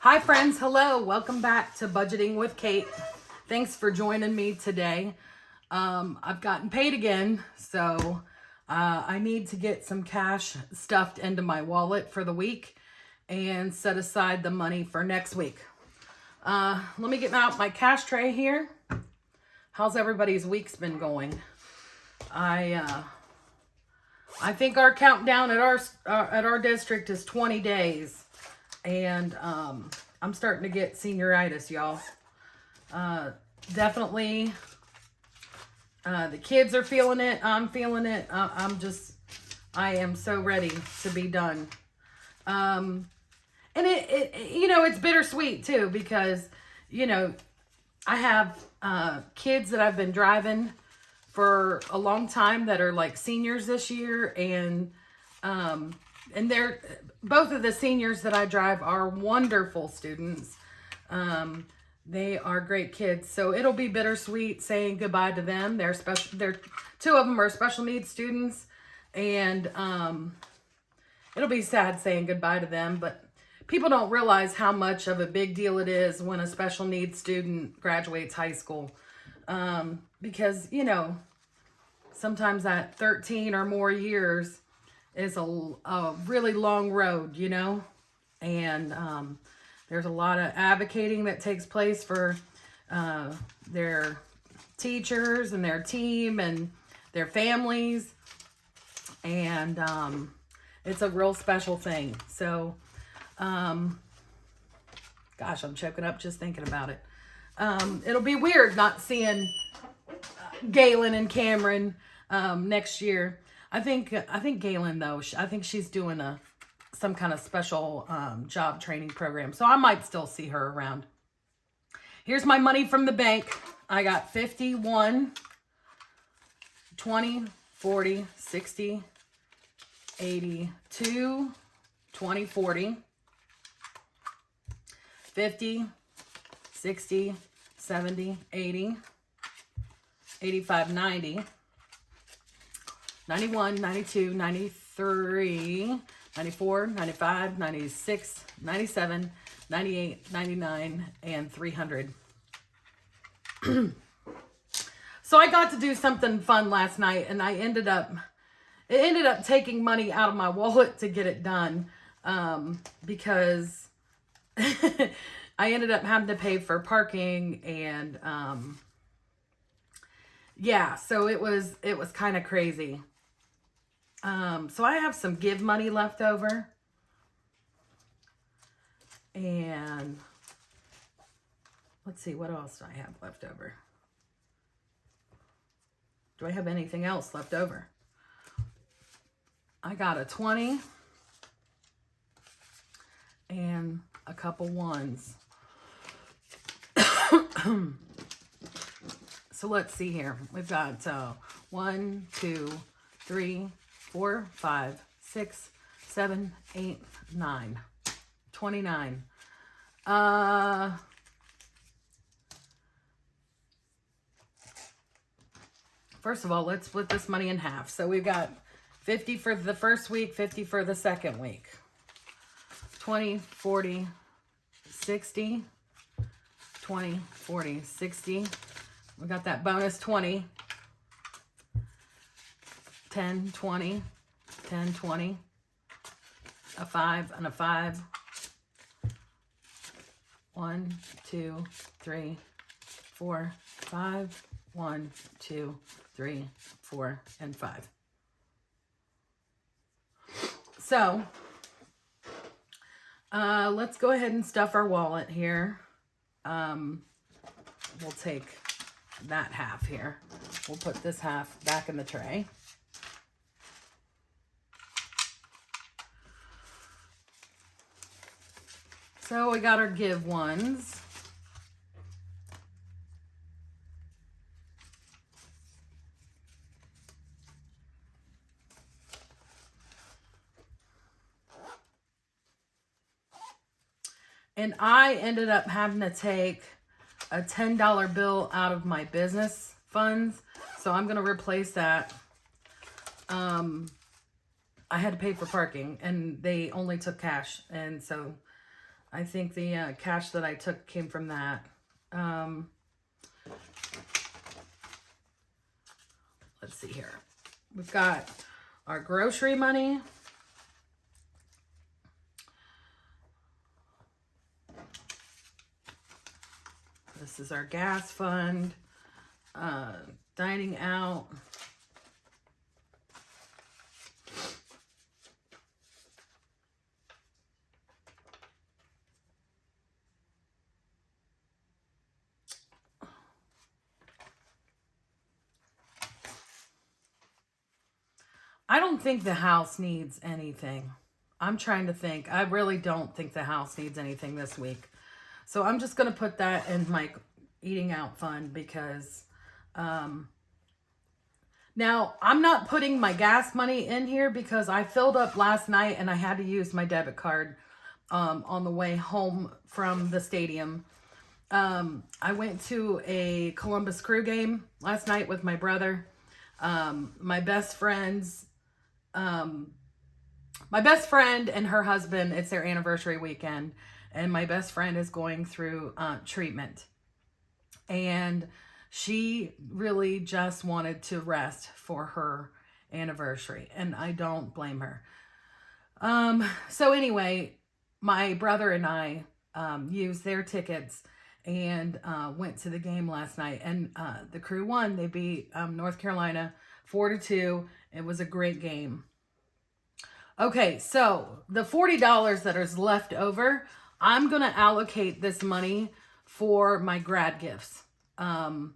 Hi friends, hello. Welcome back to Budgeting with Kate. Thanks for joining me today. I've gotten paid again, so I need to get some cash stuffed into my wallet for the week and set aside the money for next week. Let me get out my cash tray here. How's everybody's week's been going? I think our countdown at our district is 20 days. And I'm starting to get senioritis, y'all. Definitely, the kids are feeling it. I'm feeling it. I am so ready to be done. And it's bittersweet too, because, I have kids that I've been driving for a long time that are like seniors this year, and they're both of the seniors that I drive are wonderful students. They are great kids, so it'll be bittersweet saying goodbye to them. They're two of them are special needs students, and it'll be sad saying goodbye to them. But people don't realize how much of a big deal it is when a special needs student graduates high school, because sometimes that 13 or more years is a really long road, and there's a lot of advocating that takes place for their teachers and their team and their families, and it's a real special thing. So gosh, I'm choking up just thinking about it. It'll be weird not seeing Galen and Cameron next year. I think Galen, though, I think she's doing some kind of special job training program. So I might still see her around. Here's my money from the bank. I got 51, 20, 40, 60, 82, 20, 40, 50, 60, 70, 80, 85, 90. 91, 92, 93, 94, 95, 96, 97, 98, 99, and 300. So I got to do something fun last night, and it ended up taking money out of my wallet to get it done, because I ended up having to pay for parking, and so it was kind of crazy. So I have some give money left over, and let's see, what else do I have left over? Do I have anything else left over? I got a 20 and a couple ones. So let's see here. We've got 1, 2, 3, 4, 5, 6, 7, 8, 9, 29. First of all, let's split this money in half. So we've got 50 for the first week, 50 for the second week. 20, 40, 60, 20, 40, 60. We got that bonus 20. 10, 20, 10, 20, a 5 and a 5. 1, 2, 3, 4, 5. 1, 2, 3, 4, and 5. So, let's go ahead and stuff our wallet here. We'll take that half here. We'll put this half back in the tray. So we got our give ones. And I ended up having to take a $10 bill out of my business funds. So I'm going to replace that. I had to pay for parking, and they only took cash. And so I think the cash that I took came from that. Let's see here. We've got our grocery money. This is our gas fund. Dining out. I don't think the house needs anything. I'm trying to think. I really don't think the house needs anything this week. So I'm just going to put that in my eating out fund because now I'm not putting my gas money in here because I filled up last night and I had to use my debit card on the way home from the stadium. I went to a Columbus Crew game last night with my brother. My best friend and her husband, it's their anniversary weekend, and my best friend is going through treatment, and she really just wanted to rest for her anniversary, and I don't blame her. So anyway, my brother and I used their tickets and went to the game last night, and the Crew won. They beat North Carolina 4-2. It was a great game. Okay, so the $40 that is left over, I'm going to allocate this money for my grad gifts. And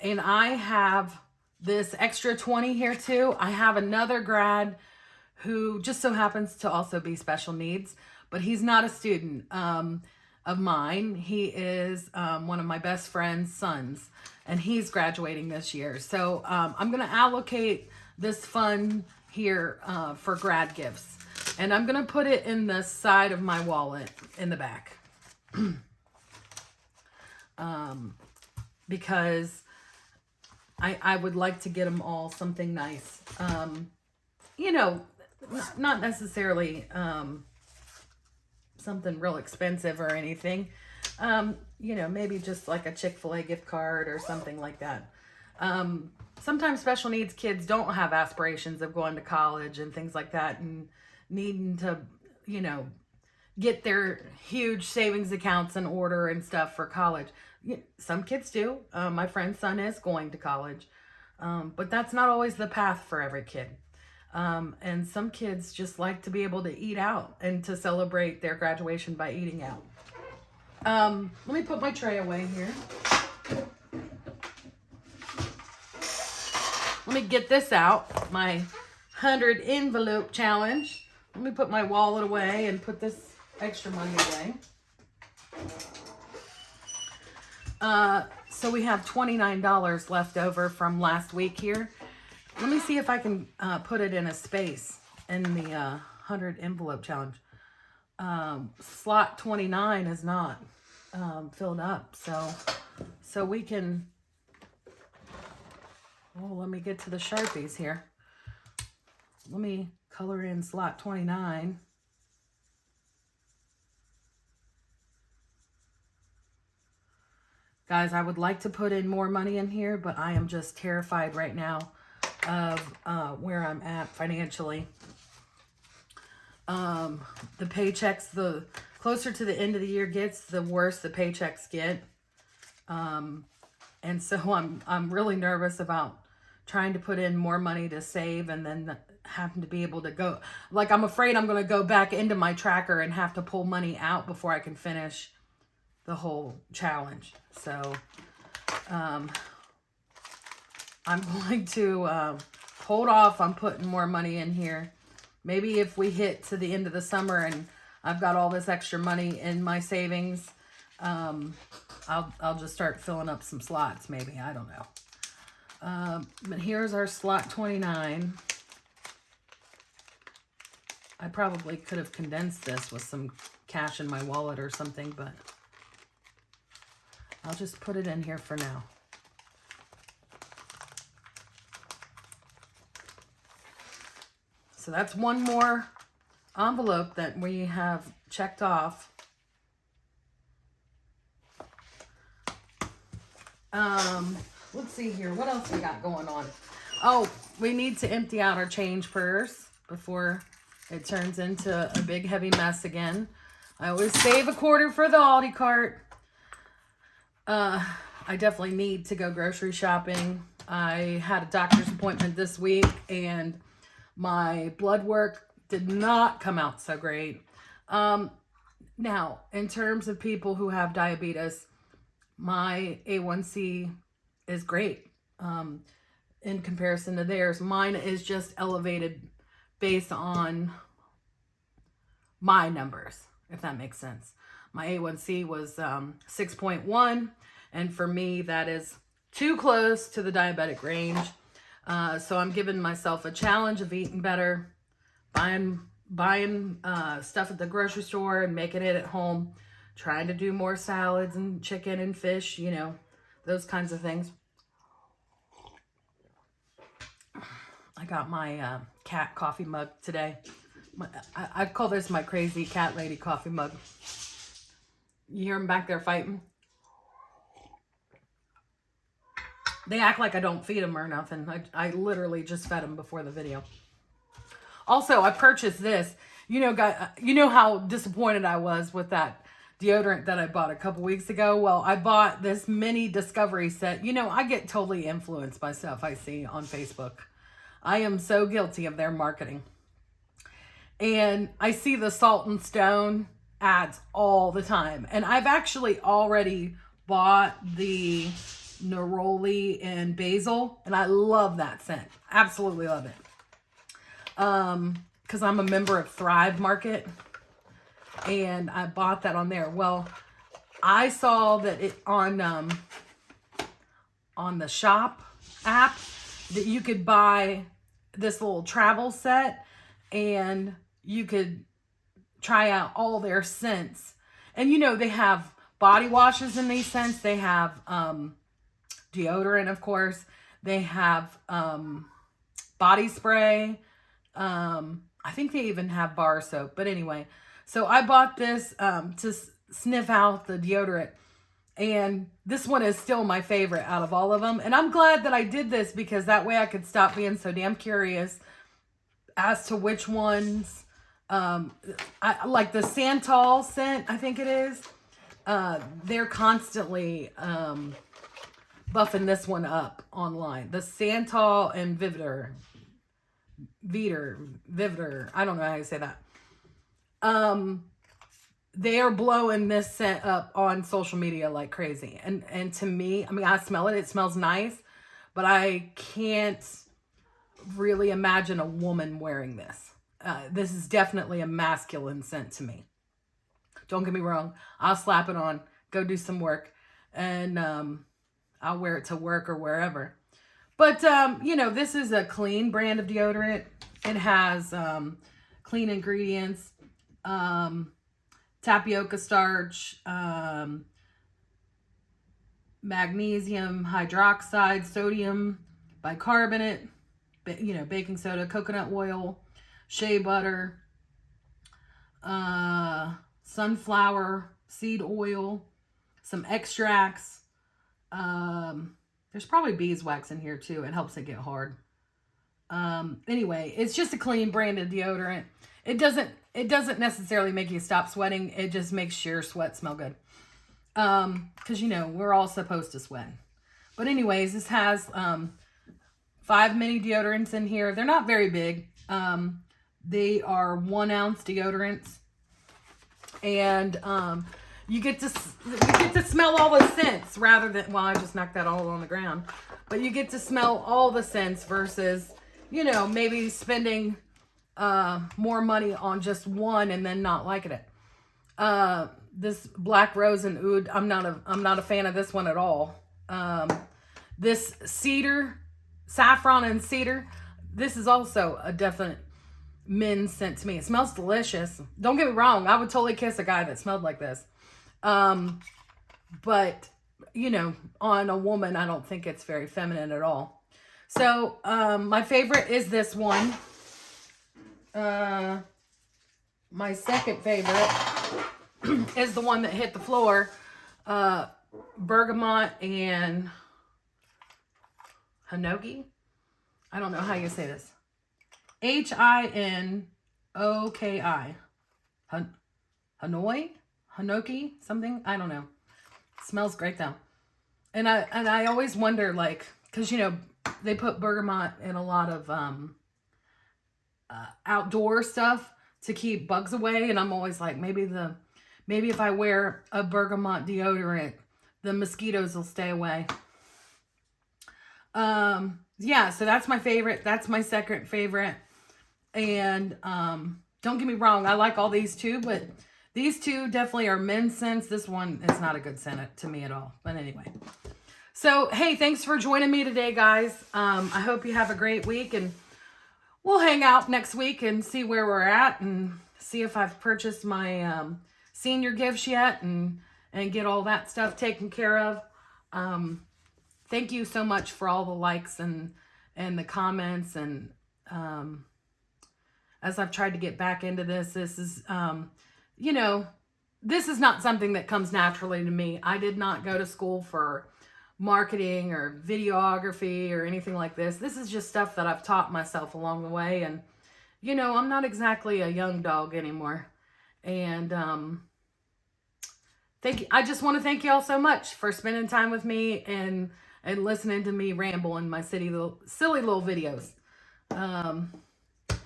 I have this extra 20 here too. I have another grad who just so happens to also be special needs, but he's not a student of mine. He is one of my best friend's sons, and he's graduating this year. So I'm going to allocate this fund here for grad gifts, and I'm going to put it in the side of my wallet in the back because I would like to get them all something nice. You know, not necessarily something real expensive or anything. You know, maybe just like a Chick-fil-A gift card or something like that. Sometimes special needs kids don't have aspirations of going to college and things like that and needing to, you know, get their huge savings accounts in order and stuff for college. Some kids do. My friend's son is going to college. But that's not always the path for every kid. And some kids just like to be able to eat out and to celebrate their graduation by eating out. Let me put my tray away here. Let me get this out, my 100 envelope challenge. Let me put my wallet away and put this extra money away. So we have $29 left over from last week here. Let me see if I can put it in a space in the 100 envelope challenge. Slot 29 is not filled up, so we can. Oh, let me get to the Sharpies here. Let me color in slot 29. Guys, I would like to put in more money in here, but I am just terrified right now of where I'm at financially. The paychecks, the closer to the end of the year gets, the worse the paychecks get. And so I'm really nervous about trying to put in more money to save and then having to be able to go. Like, I'm afraid I'm going to go back into my tracker and have to pull money out before I can finish the whole challenge. So I'm going to hold off on putting more money in here. Maybe if we hit to the end of the summer and I've got all this extra money in my savings, I'll just start filling up some slots, maybe. I don't know. But here's our slot 29. I probably could have condensed this with some cash in my wallet or something, but I'll just put it in here for now. So that's one more envelope that we have checked off. Let's see here. What else we got going on? Oh, we need to empty out our change purse before it turns into a big heavy mess again. I always save a quarter for the Aldi cart. I definitely need to go grocery shopping. I had a doctor's appointment this week and my blood work did not come out so great. Now, in terms of people who have diabetes, my A1C is great. In comparison to theirs, mine is just elevated based on my numbers, if that makes sense. My A1C was 6.1, and for me, that is too close to the diabetic range. So I'm giving myself a challenge of eating better, buying stuff at the grocery store and making it at home, trying to do more salads and chicken and fish, you know, those kinds of things. I got my cat coffee mug today. I call this my crazy cat lady coffee mug. You hear them back there fighting? They act like I don't feed them or nothing. I literally just fed them before the video. Also, I purchased this. You know how disappointed I was with that deodorant that I bought a couple weeks ago. Well, I bought this mini discovery set. You know, I get totally influenced by stuff I see on Facebook. I am so guilty of their marketing. And I see the Salt and Stone ads all the time. And I've actually already bought the neroli and basil. And I love that scent. Absolutely love it. Because I'm a member of Thrive Market. And I bought that on there. Well, I saw that it on the shop app that you could buy this little travel set and you could try out all their scents. And you know, they have body washes in these scents. They have deodorant, of course. They have body spray. I think they even have bar soap. But anyway, so I bought this to sniff out the deodorant. And this one is still my favorite out of all of them. And I'm glad that I did this because that way I could stop being so damn curious as to which ones. I like the Santal scent, I think it is. They're constantly buffing this one up online. The Santal and Vivitor. I don't know how you say that. They are blowing this scent up on social media like crazy. And to me, I mean, I smell it. It smells nice. But I can't really imagine a woman wearing this. This is definitely a masculine scent to me. Don't get me wrong. I'll slap it on, go do some work, and I'll wear it to work or wherever. But, you know, this is a clean brand of deodorant. It has clean ingredients. Tapioca starch, magnesium hydroxide, sodium bicarbonate, baking soda, coconut oil, shea butter, sunflower seed oil, some extracts. There's probably beeswax in here too. It helps it get hard. Anyway, it's just a clean branded deodorant. It doesn't necessarily make you stop sweating. It just makes your sweat smell good. Because, we're all supposed to sweat. But anyways, this has 5 mini deodorants in here. They're not very big. They are 1 ounce deodorants. And you get to smell all the scents rather than, well, I just knocked that all on the ground. But you get to smell all the scents versus, maybe spending more money on just one and then not liking it. This Black Rose and Oud, I'm not a fan of this one at all. This cedar, saffron and cedar, this is also a definite men's scent to me. It smells delicious. Don't get me wrong, I would totally kiss a guy that smelled like this. But on a woman, I don't think it's very feminine at all. So my favorite is this one. my second favorite is the one that hit the floor. Bergamot and Hinoki. I don't know how you say this. Hinoki. Hanoi? Hinoki? Something? I don't know. It smells great though. And I always wonder, like, because, you know, they put bergamot in a lot of outdoor stuff to keep bugs away. And I'm always like, maybe if I wear a bergamot deodorant, the mosquitoes will stay away. Yeah, so that's my favorite. That's my second favorite. And don't get me wrong, I like all these too, but these two definitely are men's scents. This one is not a good scent to me at all. But anyway. So, hey, thanks for joining me today, guys. I hope you have a great week, and we'll hang out next week and see where we're at and see if I've purchased my senior gifts yet and get all that stuff taken care of. Thank you so much for all the likes and the comments. And as I've tried to get back into this is, you know, this is not something that comes naturally to me. I did not go to school for marketing or videography or anything like this. This is just stuff that I've taught myself along the way. And, you know, I'm not exactly a young dog anymore. And I just want to thank you all so much for spending time with me and listening to me ramble in my silly little videos.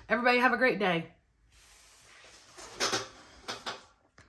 Everybody have a great day.